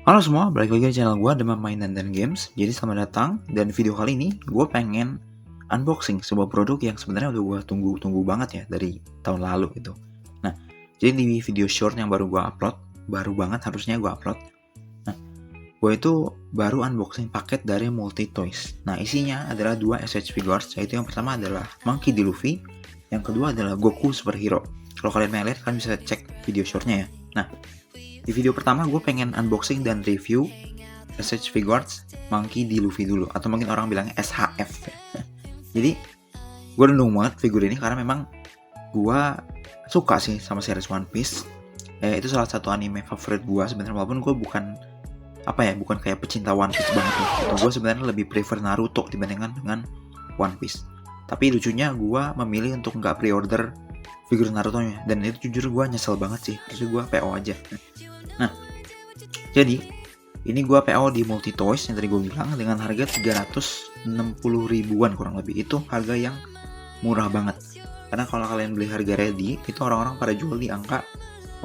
Halo semua, balik lagi di channel gue Demam Mainan dan Games. Jadi selamat datang, dan video kali ini gue pengen unboxing sebuah produk yang sebenarnya udah gue tunggu banget ya dari tahun lalu gitu. Nah, jadi di video short yang baru gue upload, baru banget harusnya gue upload. Nah, gue itu baru unboxing paket dari Multi Toys. Nah, isinya adalah 2 SH figures, yaitu yang pertama adalah Monkey D. Luffy, yang kedua adalah Goku Superhero. Kalau kalian pengen lihat, kalian bisa cek video shortnya ya. Nah, di video pertama gue pengen unboxing dan review SH Figures Monkey D. Luffy dulu, atau mungkin orang bilangnya SHF. Jadi gue nunggu banget figur ini karena memang gue suka sih sama series One Piece. Itu salah satu anime favorit gue sebenarnya, walaupun gue bukan kayak pecinta One Piece banget nih. Gue sebenarnya lebih prefer Naruto dibandingkan dengan One Piece. Tapi lucunya gue memilih untuk nggak pre-order figur Naruto-nya, dan itu jujur gue nyesel banget sih. Harusnya gue PO aja. Nah, jadi ini gue PO di Multi Toys yang tadi gue bilang dengan harga 360 ribuan kurang lebih. Itu harga yang murah banget. Karena kalau kalian beli harga ready, itu orang-orang pada jual di angka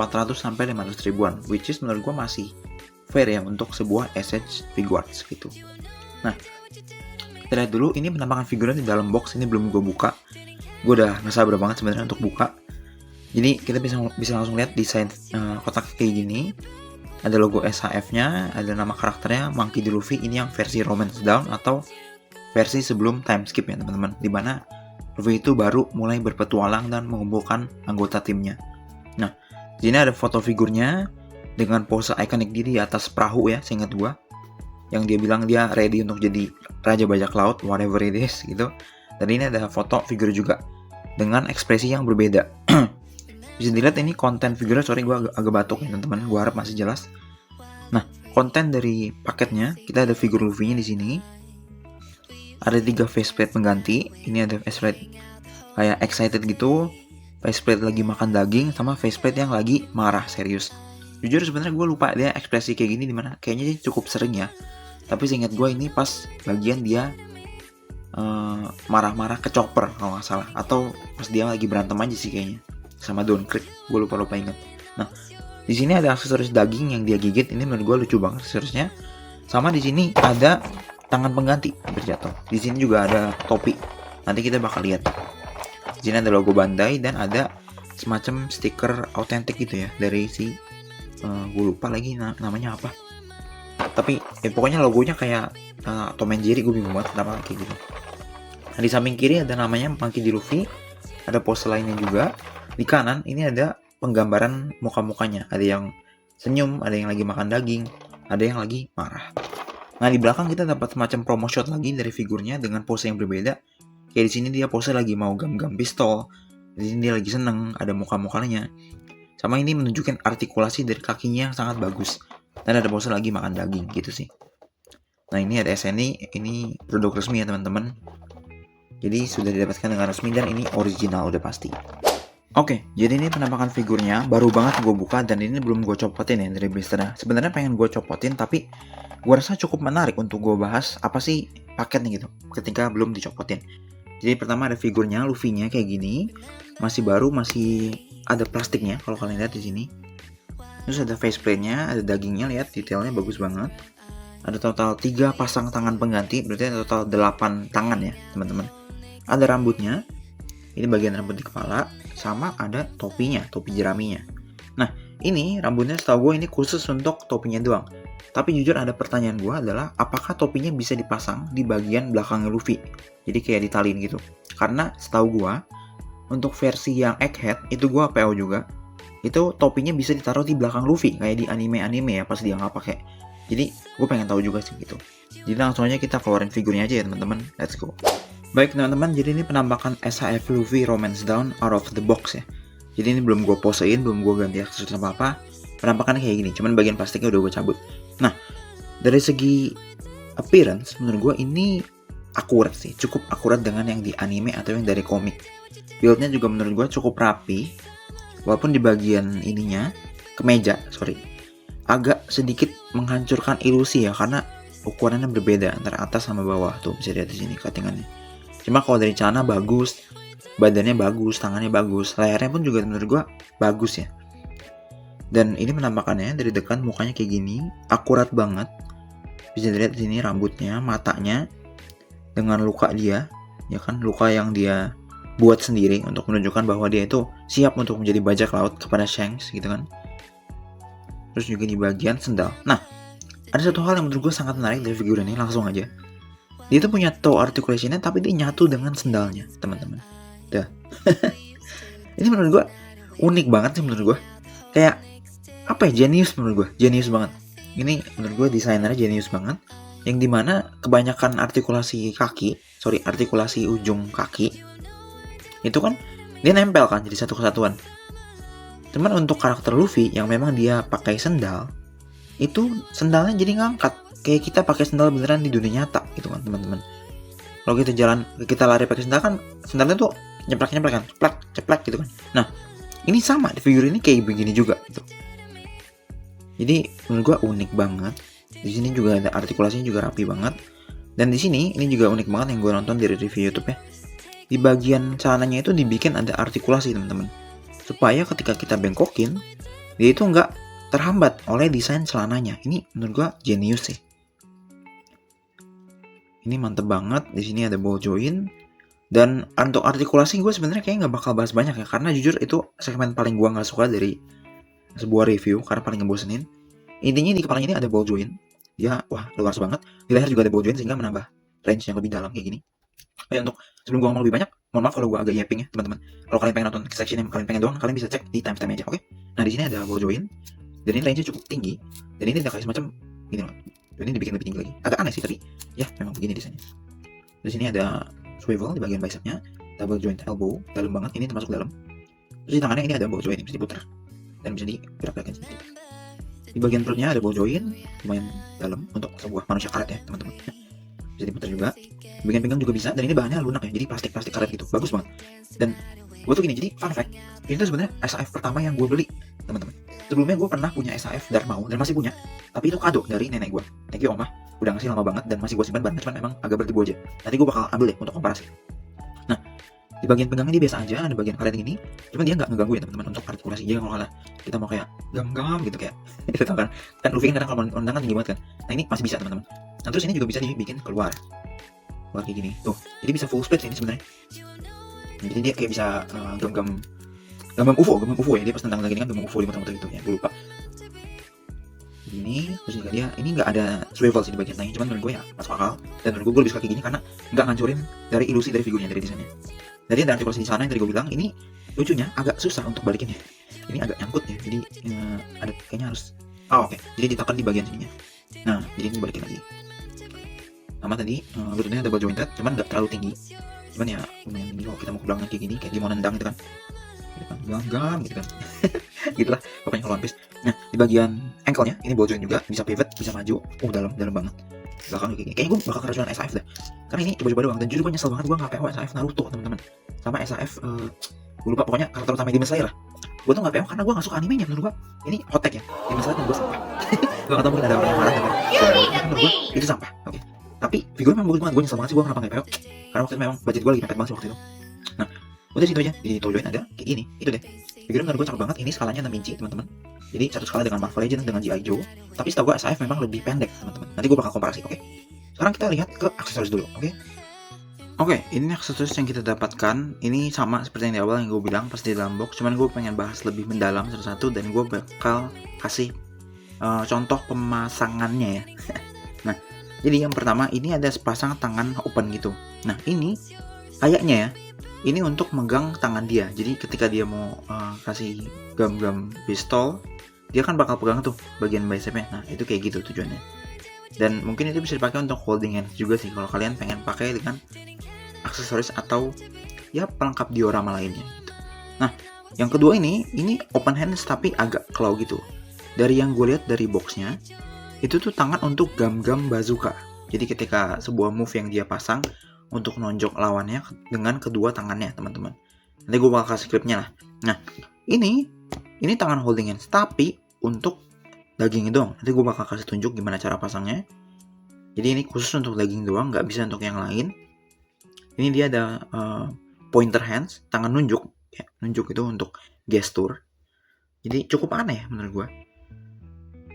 400 sampai 500 ribuan, which is menurut gue masih fair ya untuk sebuah SH Figures gitu. Nah, kita lihat dulu ini penampakan figurnya di dalam box. Ini belum gue buka. Gue udah gak sabar banget sebenarnya untuk buka. Jadi kita bisa langsung lihat desain kotak kayak gini. Ada logo SHF-nya, ada nama karakternya Monkey D. Luffy. Ini yang versi Romance Down atau versi sebelum time skip ya teman-teman, dimana Luffy itu baru mulai berpetualang dan mengumpulkan anggota timnya. Nah, di sini ada foto figurnya dengan pose ikonik dia di atas perahu ya, seingat gua, yang dia bilang dia ready untuk jadi raja bajak laut, whatever it is gitu. Dan ini ada foto figur juga dengan ekspresi yang berbeda. Bisa dilihat ini konten figurnya, sorry gue agak batuk ya teman-teman, gue harap masih jelas. Nah, konten dari paketnya, kita ada figur Luffy-nya di sini. Ada 3 faceplate pengganti. Ini ada faceplate kayak excited gitu, faceplate lagi makan daging, sama faceplate yang lagi marah serius. Jujur sebenarnya gue lupa dia ekspresi kayak gini dimana, kayaknya dia cukup sering ya. Tapi seingat gue ini pas bagian dia marah-marah ke Chopper kalau nggak salah, atau pas dia lagi berantem aja sih kayaknya sama Don Krieg, gue lupa ingat. Nah, di sini ada aksesoris daging yang dia gigit. Ini menurut gue lucu banget aksesorisnya. Sama di sini ada tangan pengganti berjatuh. Di sini juga ada topi. Nanti kita bakal lihat. Di sini ada logo Bandai dan ada semacam stiker autentik gitu ya dari si gue lupa lagi namanya apa. Tapi pokoknya logonya kayak Tom and Jerry, gue bingung banget kenapa kayak gitu. Nah, di samping kiri ada namanya Monkey D. Luffy. Ada pose lainnya juga. Di kanan ini ada penggambaran muka-mukanya. Ada yang senyum, ada yang lagi makan daging, ada yang lagi marah. Nah, di belakang kita dapat semacam promo shot lagi dari figurnya dengan pose yang berbeda. Kayak di sini dia pose lagi mau gam-gam pistol. Di sini dia lagi seneng, ada muka-mukanya. Sama ini menunjukkan artikulasi dari kakinya yang sangat bagus. Dan ada pose lagi makan daging gitu sih. Nah, ini ada SNI, ini produk resmi ya teman-teman. Jadi sudah didapatkan dengan resmi dan ini original udah pasti. Oke, jadi ini penampakan figurnya, baru banget gue buka dan ini belum gue copotin ya dari blisternya. Sebenarnya pengen gue copotin, tapi gue rasa cukup menarik untuk gue bahas apa sih paketnya gitu ketika belum dicopotin. Jadi pertama ada figurnya, Luffy-nya kayak gini, masih baru, masih ada plastiknya kalau kalian lihat di sini. Terus ada faceplate-nya, ada dagingnya, lihat detailnya bagus banget. Ada total 3 pasang tangan pengganti, berarti ada total 8 tangan ya teman-teman. Ada rambutnya. Ini bagian rambut di kepala, sama ada topinya, topi jeraminya. Nah, ini rambutnya setahu gue ini khusus untuk topinya doang. Tapi jujur ada pertanyaan gue adalah, apakah topinya bisa dipasang di bagian belakangnya Luffy? Jadi kayak ditaliin gitu. Karena setahu gue, untuk versi yang Egghead, itu gue PO juga, itu topinya bisa ditaruh di belakang Luffy, kayak di anime-anime ya, pas dia nggak pakai. Jadi gue pengen tahu juga sih gitu. Jadi langsung aja kita keluarin figurnya aja ya teman-teman. Let's go. Baik teman-teman, jadi ini penampakan SHF Luffy Romance Down out of the box ya. Jadi ini belum gue posein, belum gue ganti aksesoris apa-apa. Penampakannya kayak gini, cuman bagian plastiknya udah gue cabut. Nah, dari segi appearance, menurut gue ini akurat sih. Cukup akurat dengan yang di anime atau yang dari komik. Build-nya juga menurut gue cukup rapi. Walaupun di bagian ininya, kemeja, agak sedikit menghancurkan ilusi ya. Karena ukurannya berbeda antara atas sama bawah. Tuh, bisa lihat di sini cuttingannya. Cuma kalau dari celana bagus, badannya bagus, tangannya bagus, layarnya pun juga menurut gue bagus ya. Dan ini penampakannya dari dekat mukanya kayak gini, akurat banget. Bisa dilihat di sini rambutnya, matanya, dengan luka dia, ya kan, luka yang dia buat sendiri untuk menunjukkan bahwa dia itu siap untuk menjadi bajak laut kepada Shanks gitu kan. Terus juga di bagian sendal. Nah, ada satu hal yang menurut gue sangat menarik dari figur ini, langsung aja. Dia tuh punya toe articulationnya tapi dia nyatu dengan sendalnya, teman-teman. Dah. Ini menurut gue unik banget sih menurut gue. Kayak apa ya, jenius menurut gue, jenius banget. Ini menurut gue desainernya jenius banget. Yang dimana kebanyakan artikulasi ujung kaki itu kan dia nempel kan jadi satu kesatuan. Cuman untuk karakter Luffy yang memang dia pakai sendal, itu sendalnya jadi ngangkat kayak kita pakai sendal beneran di dunia nyata gitu kan teman-teman. Kalau kita lari pakai sendal kan sendalnya tuh nyeplak kan, ceplak gitu kan. Nah ini sama di figur ini kayak begini juga gitu. Jadi menurut gua unik banget. Di sini juga ada artikulasinya juga rapi banget. Dan di sini ini juga unik banget yang gue nonton dari review YouTube ya. Di bagian celananya itu dibikin ada artikulasi teman-teman. Supaya ketika kita bengkokin, dia itu nggak terhambat oleh desain celananya. Ini menurut gua jenius sih. Ini mantep banget. Di sini ada ball joint. Dan untuk artikulasi gue sebenarnya kayaknya nggak bakal bahas banyak ya, karena jujur itu segmen paling gue nggak suka dari sebuah review karena paling ngebosenin. Intinya di kepalanya ini ada ball joint. Dia wah luas banget. Di leher juga ada ball joint sehingga menambah range yang lebih dalam kayak gini. Untuk sebelum gue ngomong lebih banyak, mohon maaf kalau gue agak yapping ya teman-teman. Kalau kalian pengen nonton section yang kalian pengen doang, kalian bisa cek di timestamp aja, oke? Nah di sini ada ball joint dan ini range-nya cukup tinggi dan ini ada kayak semacam gini loh. Dan ini dibikin lebih tinggi lagi. Agak aneh sih tapi ya memang begini desainnya. Di sini ada swivel di bagian bicepnya, double joint elbow, dalam banget, ini termasuk dalam. Terus di tangannya ini ada ball joint, bisa diputar dan bisa digerak-gerakin sedikit. Di bagian perutnya ada ball joint, lumayan dalam untuk sebuah manusia karet ya teman-teman. Bisa diputar juga. Di bagian pinggang juga bisa, dan ini bahannya lunak ya, jadi plastik karet gitu, bagus banget. Dan gue tuh gini, jadi fun fact, ini tuh sebenarnya SAF pertama yang gue beli teman-teman. Sebelumnya gue pernah punya SAF Darmau dan masih punya, tapi itu kado dari nenek gue. Thank you Omah, udah ngasih lama banget dan masih gue simpan barang, cuman memang agak berdebu aja. Nanti gue bakal ambil deh untuk komparasi. Nah, di bagian pinggangnya dia biasa aja, ada bagian karet ini, cuman dia nggak ngeganggu ya teman-teman untuk artikulasi. Jadi kalau kita mau kayak gam-gam gitu kayak itu tau kan Luffy kan kadang kalau undangan tinggi banget kan. Nah ini masih bisa teman-teman. Nah terus ini juga bisa dibikin keluar kayak gini tuh, jadi bisa full split ini sebenarnya. Jadi dia kayak bisa gam-gam UFO ya, dia pas tentang lagi ini kan gam UFO di motor-motor gitu ya, gue lupa. Ini terus juga dia ini nggak ada swivel sih di bagian tengahnya, cuman menurut gue ya masuk akal, dan menurut gue lebih suka kayak gini karena nggak ngancurin dari ilusi dari figurnya, dari desainnya. Jadi ada artikulasi di sana yang tadi gue bilang, ini lucunya agak susah untuk balikinnya, ini agak nyangkut ya, jadi ada kayaknya harus oke. Jadi ditekan di bagian sininya, nah jadi ini balikin lagi. Sama tadi lututnya double jointed, cuman nggak terlalu tinggi, cuman ya lumayan tinggi kalau kita mau belakangnya kayak gini, kayak dia mau nendang gitu kan, gam-gam gitu kan. Gitulah pokoknya kalau One Piece. Nah di bagian ankle-nya ini ball joint juga, bisa pivot, bisa maju, dalam banget belakang kayak gini. Kayaknya gue bakal keracunan SAF dah, karena ini coba-coba doang, dan jujur gue nyesel banget gue nggak PO SAF Naruto teman-teman, sama SAF gue lupa pokoknya karakter utama Demon Slayer lah. Gue tuh nggak PO karena gue nggak suka animenya, menurut gue ini hot tag ya, Demon Slayer gue sampah. Gue nggak tahu mungkin ada orang yang marah tapi menurut gue itu sampah. Oke. Tapi figurnya memang bagus banget, gue nyesel banget sih gue kenapa nggak PO, karena waktu itu memang budget gue lagi mepet banget sih waktu itu. Nah udah situ aja, di toe joint ada kayak gini, itu deh. Figurnya menurut gue cakep banget, ini skalanya 6 inci teman-teman. Jadi satu skala dengan Marvel Legends, dengan G.I. Joe. Tapi setahu gue SAF memang lebih pendek teman-teman. Nanti gue bakal komparasi, oke? Sekarang kita lihat ke aksesoris dulu, oke? Oke, ini aksesoris yang kita dapatkan. Ini sama seperti yang di awal yang gue bilang pas di dalam box. Cuman gue pengen bahas lebih mendalam satu-satu, dan gue bakal kasih contoh pemasangannya ya. Nah, jadi yang pertama ini ada sepasang tangan open gitu. Nah, ini kayaknya ya, ini untuk megang tangan dia. Jadi ketika dia mau kasih gam-gam pistol, dia kan bakal pegang tuh bagian bicepnya. Nah itu kayak gitu tujuannya. Dan mungkin itu bisa dipakai untuk holding hands juga sih, kalau kalian pengen pakai dengan aksesoris atau ya pelengkap diorama lainnya gitu. Nah yang kedua ini open hands tapi agak claw gitu. Dari yang gue lihat dari boxnya, itu tuh tangan untuk gam-gam bazooka. Jadi ketika sebuah move yang dia pasang untuk nonjok lawannya dengan kedua tangannya teman-teman. Nanti gue bakal kasih klipnya lah. Nah ini tangan holding hands tapi untuk daging doang. Nanti gue bakal kasih tunjuk gimana cara pasangnya. Jadi ini khusus untuk daging doang, nggak bisa untuk yang lain. Ini dia ada pointer hands, tangan nunjuk ya, nunjuk itu untuk gestur. Jadi cukup aneh menurut gue.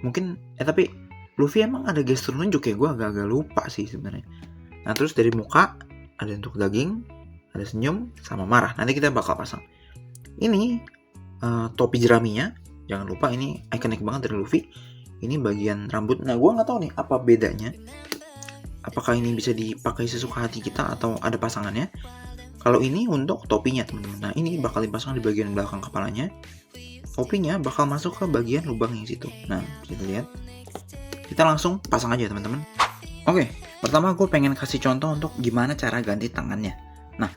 Mungkin tapi Luffy emang ada gestur nunjuk ya, gue agak-agak lupa sih sebenarnya. Nah terus dari muka ada untuk daging, ada senyum, sama marah. Nanti kita bakal pasang. Ini topi jeraminya, jangan lupa ini ikonik banget dari Luffy. Ini bagian rambut. Nah gue nggak tahu nih apa bedanya. Apakah ini bisa dipakai sesuka hati kita atau ada pasangannya? Kalau ini untuk topinya teman-teman. Nah ini bakal dipasang di bagian belakang kepalanya. Topinya bakal masuk ke bagian lubang yang situ. Nah bisa dilihat. Kita langsung pasang aja teman-teman. Oke, pertama gue pengen kasih contoh untuk gimana cara ganti tangannya. Nah,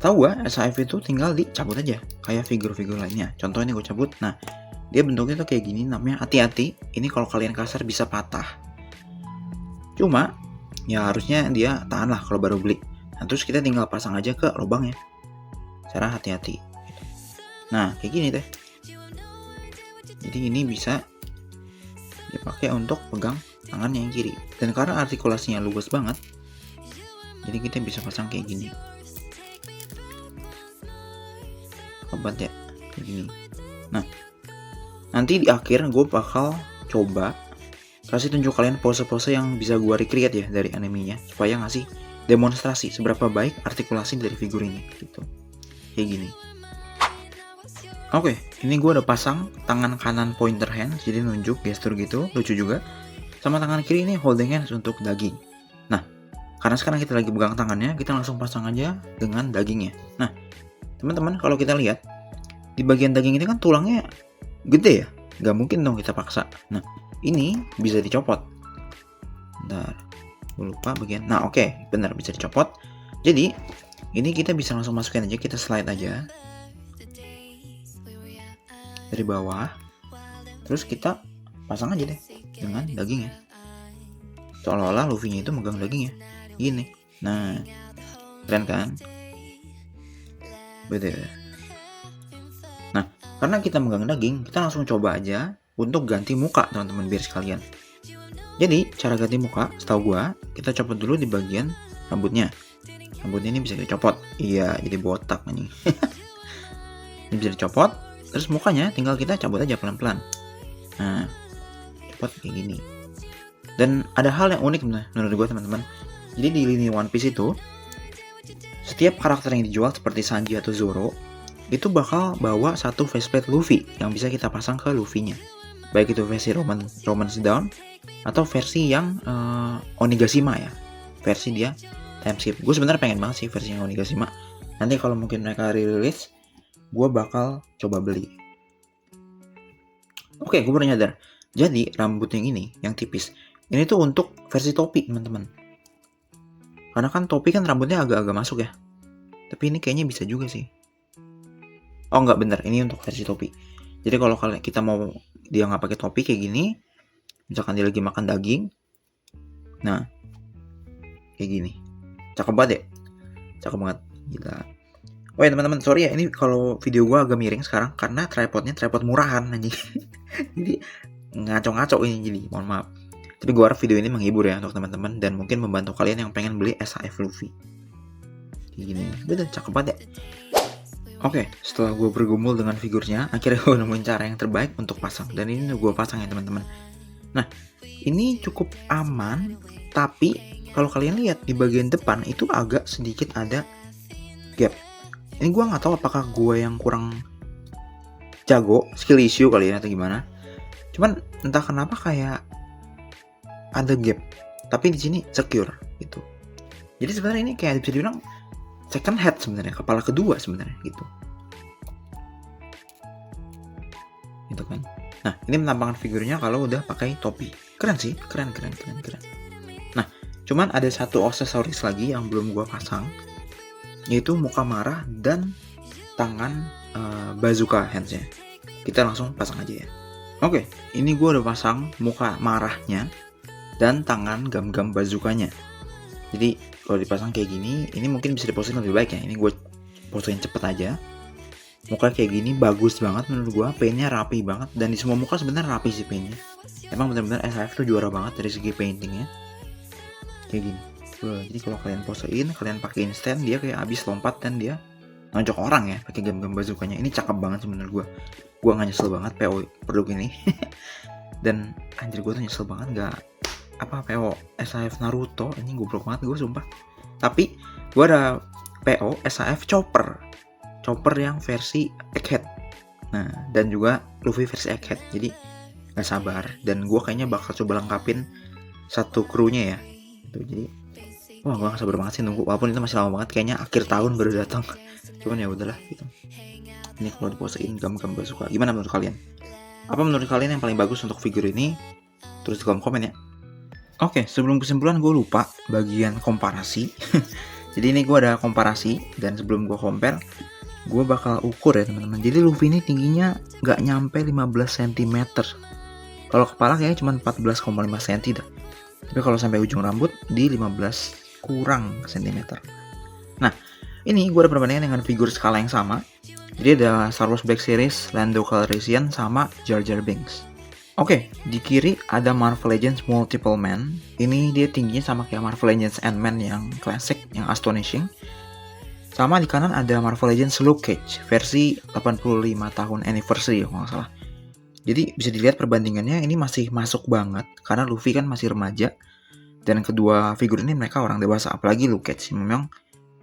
tahu gue SAF itu tinggal dicabut aja kayak figur-figur lainnya. Contoh ini gue cabut. Nah, dia bentuknya tuh kayak gini, namanya hati-hati. Ini kalau kalian kasar bisa patah. Cuma ya harusnya dia tahan lah kalau baru beli. Nah, terus kita tinggal pasang aja ke lubangnya. Cara hati-hati. Nah, kayak gini deh. Jadi ini bisa dipakai untuk pegang tangannya yang kiri. Dan karena artikulasinya luas banget, jadi kita bisa pasang kayak gini. Hebat ya, kayak gini. Nah, nanti di akhir gue bakal coba kasih tunjuk kalian pose-pose yang bisa gue recreate ya dari animenya, supaya ngasih demonstrasi seberapa baik artikulasi dari figur ini gitu. Kayak gini. Oke, ini gue udah pasang tangan kanan pointer hands, jadi nunjuk gestur gitu, lucu juga. Sama tangan kiri ini holding hands untuk daging. Nah, karena sekarang kita lagi pegang tangannya, kita langsung pasang aja dengan dagingnya. Nah, teman-teman kalau kita lihat, di bagian daging ini kan tulangnya gede ya, nggak mungkin dong kita paksa. Nah, ini bisa dicopot. Bentar, gue lupa bagian. Nah, oke, benar bisa dicopot. Jadi, ini kita bisa langsung masukin aja, kita slide aja dari bawah, terus kita pasang aja deh dengan dagingnya, seolah-olah Luffy-nya itu megang dagingnya gini. Nah keren kan, beda. Nah karena kita megang daging, kita langsung coba aja untuk ganti muka teman-teman biar sekalian. Jadi cara ganti muka setahu gua, kita copot dulu di bagian rambutnya. Rambutnya ini bisa dicopot, iya jadi botak nih. Ini bisa dicopot, terus mukanya tinggal kita cabut aja pelan-pelan. Nah copot kayak gini. Dan ada hal yang unik menurut gue teman-teman. Jadi di lini One Piece itu, setiap karakter yang dijual seperti Sanji atau Zoro itu bakal bawa satu faceplate Luffy yang bisa kita pasang ke Luffy-nya. Baik itu versi Romance Down atau versi yang Onigashima ya. Versi dia time skip. Gue sebenarnya pengen banget sih versi yang Onigashima. Nanti kalau mungkin mereka rilis, gue bakal coba beli. Oke, gue baru nyadar. Jadi rambut yang ini, yang tipis, ini tuh untuk versi topi teman-teman. Karena kan topi kan rambutnya agak-agak masuk ya. Tapi ini kayaknya bisa juga sih. Oh enggak, bener, ini untuk versi topi. Jadi kalau kita mau dia nggak pakai topi kayak gini, misalkan dia lagi makan daging, nah kayak gini, cakep banget ya, cakep banget, gila. Oh ya teman-teman, sorry ya ini kalau video gue agak miring sekarang karena tripodnya tripod murahan aja. Jadi ngaco-ngaco ini, jadi mohon maaf. Tapi gue harap video ini menghibur ya untuk teman-teman dan mungkin membantu kalian yang pengen beli SAF Luffy. Kayak gini, bener cakep banget ya. Oke, setelah gue bergumul dengan figurnya, akhirnya gue nemuin cara yang terbaik untuk pasang. Dan ini gue pasang ya teman-teman. Nah, ini cukup aman, tapi kalau kalian lihat di bagian depan itu agak sedikit ada gap. Ini gue nggak tahu apakah gue yang kurang jago, skill issue kali ya atau gimana. Cuman entah kenapa kayak ada gap, tapi di sini secure gitu. Jadi sebenarnya ini kayak bisa dibilang second head sebenarnya, kepala kedua sebenarnya gitu. Gitu kan. Nah, ini penampakan figurnya kalau udah pakai topi. Keren sih, keren. Nah, cuman ada satu aksesoris lagi yang belum gua pasang, yaitu muka marah dan tangan bazooka hands-nya. Kita langsung pasang aja ya. Oke, ini gua udah pasang muka marahnya dan tangan gam-gam bazukanya. Jadi kalau dipasang kayak gini, ini mungkin bisa diposein lebih baik ya. Ini gue posein cepet aja. Muka kayak gini bagus banget menurut gue. Paintnya rapi banget, dan di semua muka sebenarnya rapi sih paintnya. Emang benar-benar SAF tuh juara banget dari segi paintingnya. Kayak gini. Jadi kalau kalian posein, kalian pakai instant, dia kayak abis lompat dan dia nonjok orang ya pakai gam-gam bazukanya. Ini cakep banget sih menurut gue nggak nyesel banget PO produk ini. Dan anjir gue tuh nyesel banget nggak PO SAF Naruto, ini goblok banget gue sumpah. Tapi gue ada PO SAF Chopper yang versi Egghead. Nah, dan juga Luffy versi Egghead. Jadi gak sabar, dan gue kayaknya bakal coba lengkapin satu krunya ya. Tuh, jadi wah gue gak sabar banget sih nunggu, walaupun itu masih lama banget, kayaknya akhir tahun baru datang. Cuman ya udahlah gitu. Ini kalau diposein gam-gam suka. Gimana menurut kalian? Apa menurut kalian yang paling bagus untuk figur ini? Terus di kolom komen ya. Oke, sebelum kesimpulan gue lupa bagian komparasi. Jadi ini gue ada komparasi, dan sebelum gue compare, gue bakal ukur ya teman-teman. Jadi Luffy ini tingginya nggak nyampe 15 cm. Kalau kepala kayaknya cuma 14,5 cm dah. Tapi kalau sampai ujung rambut di 15 kurang cm. Nah, ini gue ada perbandingan dengan figur skala yang sama. Jadi ada Star Wars Black Series, Lando Calrissian, sama Jar Jar Binks. Oke, di kiri ada Marvel Legends Multiple Man. Ini dia tingginya sama kayak Marvel Legends Ant-Man yang classic, yang astonishing. Sama di kanan ada Marvel Legends Luke Cage versi 85 tahun anniversary kalau nggak salah. Jadi bisa dilihat perbandingannya ini masih masuk banget karena Luffy kan masih remaja, dan kedua figur ini mereka orang dewasa, apalagi Luke Cage memang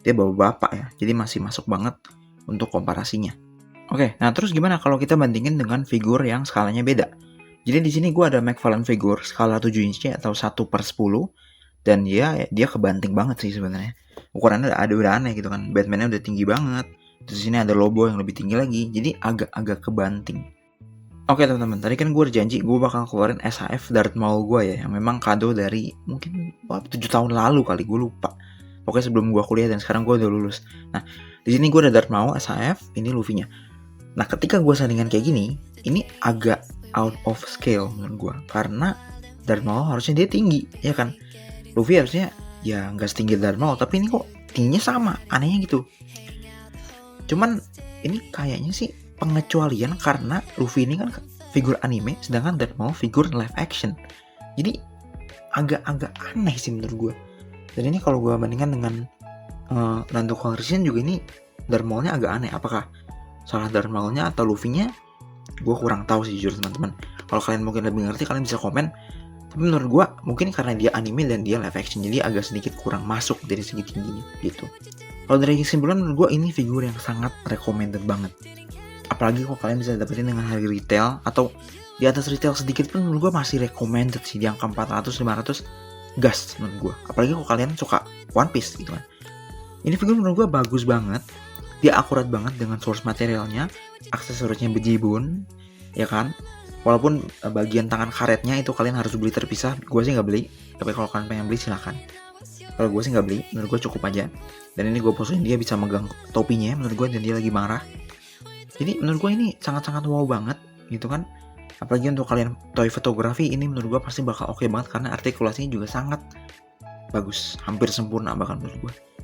dia bapak-bapak ya. Jadi masih masuk banget untuk komparasinya. Oke, nah terus gimana kalau kita bandingin dengan figur yang skalanya beda? Jadi di sini gue ada McFarlane figur skala 7 inci atau 1/10, dan dia kebanting banget sih sebenarnya. Ukurannya udah aneh gitu kan. Batman-nya udah tinggi banget. Terus di sini ada Lobo yang lebih tinggi lagi. Jadi agak kebanting. Oke teman-teman, tadi kan gue udah janji gue bakal keluarin SAF Darth Maul gue ya, yang memang kado dari mungkin 7 tahun lalu kali, gue lupa. Pokoknya sebelum gue kuliah, dan sekarang gue udah lulus. Nah, di sini gue ada Darth Maul SAF, ini Luffy-nya. Nah, ketika gue sandingan kayak gini, ini agak out of scale menurut gue, karena Darth Maul harusnya dia tinggi, ya kan? Luffy harusnya ya nggak setinggi Darth Maul, tapi ini kok tingginya sama, anehnya gitu. Cuman ini kayaknya sih pengecualian karena Luffy ini kan figur anime, sedangkan Darth Maul figur live action. Jadi agak aneh sih menurut gue. Dan ini kalau gue bandingkan dengan Lando Calrissian juga, ini Darth Maul-nya agak aneh. Apakah salah Darth Maul-nya atau Luffy-nya? Gue kurang tahu sih jujur teman-teman. Kalau kalian mungkin lebih ngerti, kalian bisa komen. Tapi menurut gue mungkin karena dia anime dan dia live action, jadi agak sedikit kurang masuk dari segi tingginya gitu. Kalau dari kesimpulan, menurut gue ini figur yang sangat recommended banget. Apalagi kalau kalian bisa dapetin dengan harga retail atau di atas retail sedikit pun, menurut gue masih recommended sih. Di angka 400-500 gas menurut gue. Apalagi kalau kalian suka One Piece gitu kan. Ini figur menurut gue bagus banget. Dia akurat banget dengan source materialnya. Aksesorisnya bejibun, ya kan. Walaupun bagian tangan karetnya itu kalian harus beli terpisah. Gue sih nggak beli. Tapi kalau kalian pengen beli silahkan. Kalau gue sih nggak beli. Menurut gue cukup aja. Dan ini gue posein dia bisa megang topinya menurut gue, dan dia lagi marah. Jadi menurut gue ini sangat-sangat wow banget gitu kan. Apalagi untuk kalian toy fotografi, ini menurut gue pasti bakal oke banget karena artikulasinya juga sangat bagus, hampir sempurna bahkan menurut gue.